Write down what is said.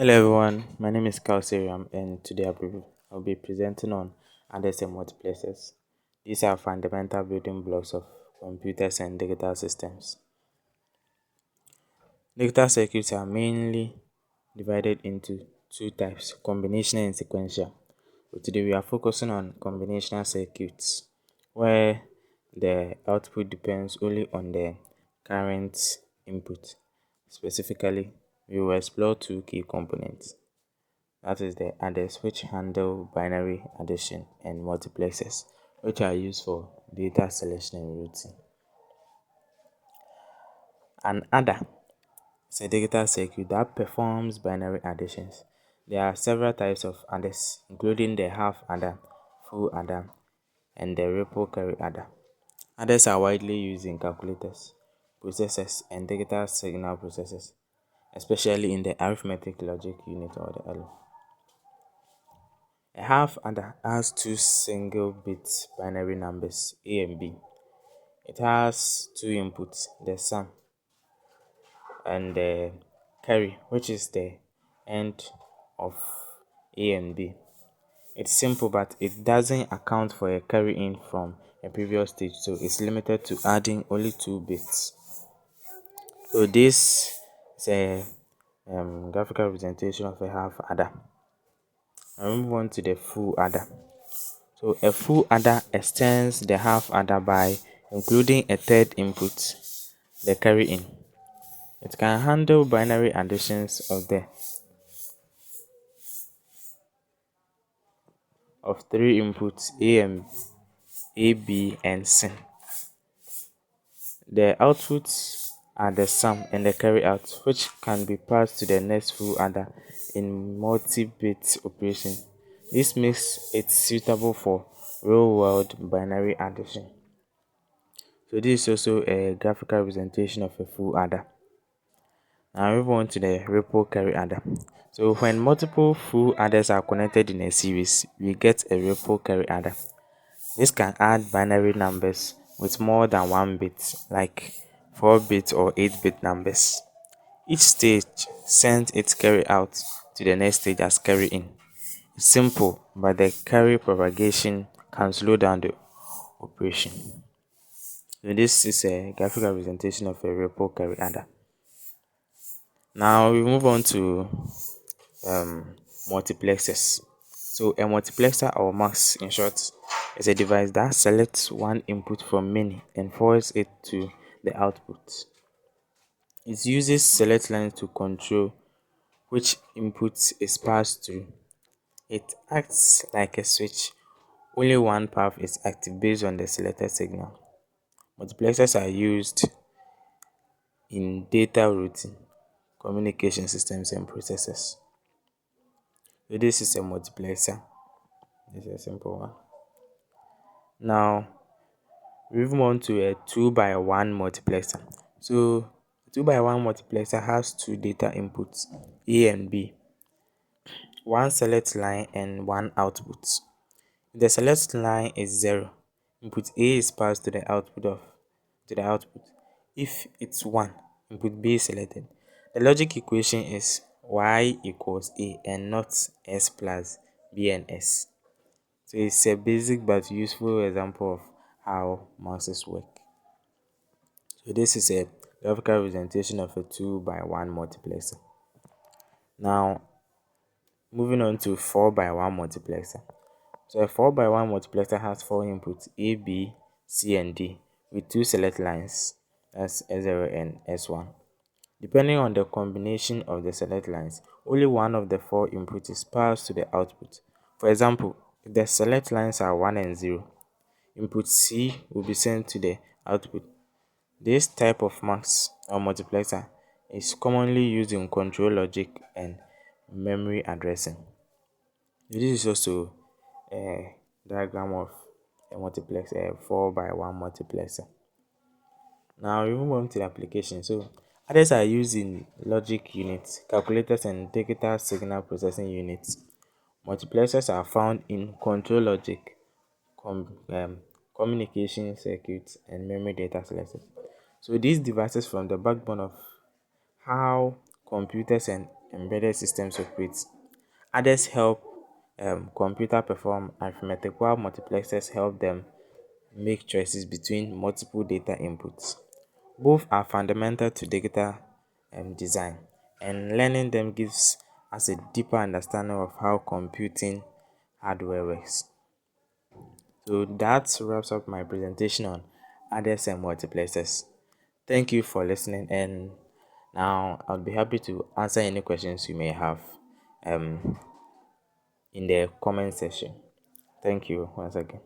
Hello everyone, my name is Karl Seyram and today I'll be presenting on address and multiplexers. These are fundamental building blocks of computers and digital systems. Digital circuits are mainly divided into two types, combinational and sequential. So today we are focusing on combinational circuits where the output depends only on the current input. Specifically, we will explore two key components. That is the adders, which handle binary addition, and multiplexers, which are used for data selection and routing. An adder is a digital circuit that performs binary additions. There are several types of adders, including the half adder, full adder, and the ripple curry adder. Adders are widely used in calculators, processors, and digital signal processors, especially in the arithmetic logic unit or the LO. A half adder has two single-bit binary numbers A and B. It has two inputs, the sum and the carry, which is the end of A and B. It's simple, but it doesn't account for a carry in from a previous stage, so it's limited to adding only 2 bits. So this is a graphical representation of a half adder. I'll move on to the full adder. So a full adder extends the half adder by including a third input, the carry in. It can handle binary additions of three inputs A, B, and C. The outputs are the sum and the carry out, which can be passed to the next full adder in multi-bit operation. This makes it suitable for real-world binary addition. So this is also a graphical representation of a full adder. Now move on to the ripple carry adder. So when multiple full adders are connected in a series, we get a ripple carry adder. This can add binary numbers with more than 1 bit, like 4-bit or 8-bit numbers. Each stage sends its carry out to the next stage as carry in. It's simple, but the carry propagation can slow down the operation. So this is a graphical representation of a ripple carry adder. Now we move on to multiplexers. So a multiplexer, or MUX in short, is a device that selects one input from many and forwards it to the output. It uses select lines to control which input is passed through. It acts like a switch. Only one path is active based on the selected signal. Multiplexers are used in data routing, communication systems, and processors. So this is a multiplexer. This is a simple one. Now we move on to a 2x1 multiplexer. So 2x1 multiplexer has two data inputs, A and B, one select line and one output. If the select line is 0, input A is passed to the output. If it's 1, input B is selected. The logic equation is y equals A and not S plus B and S. So it's a basic but useful example of how MUXes work. So this is a graphical representation of a 2x1 multiplexer. Now moving on to 4x1 multiplexer. So a 4x1 multiplexer has 4 inputs A, B, C, and D with 2 select lines, that's S0 and S1. Depending on the combination of the select lines, only one of the 4 inputs is passed to the output. For example, if the select lines are 1 and 0, input C will be sent to the output. This type of MUX or multiplexer is commonly used in control logic and memory addressing. This is also a diagram of a multiplexer, a 4x1 multiplexer. Now we move on to the application. So others are used in logic units, calculators, and digital signal processing units. Multiplexers are found in control logic, communication circuits, and memory data selectors. So these devices form the backbone of how computers and embedded systems operate. Others help computer perform arithmetic, while multiplexers help them make choices between multiple data inputs. Both are fundamental to data design, and learning them gives us a deeper understanding of how computing hardware works. So that wraps up my presentation on others and multiplexers. Thank you for listening, and now I'll be happy to answer any questions you may have um, in the comment section. Thank you once again.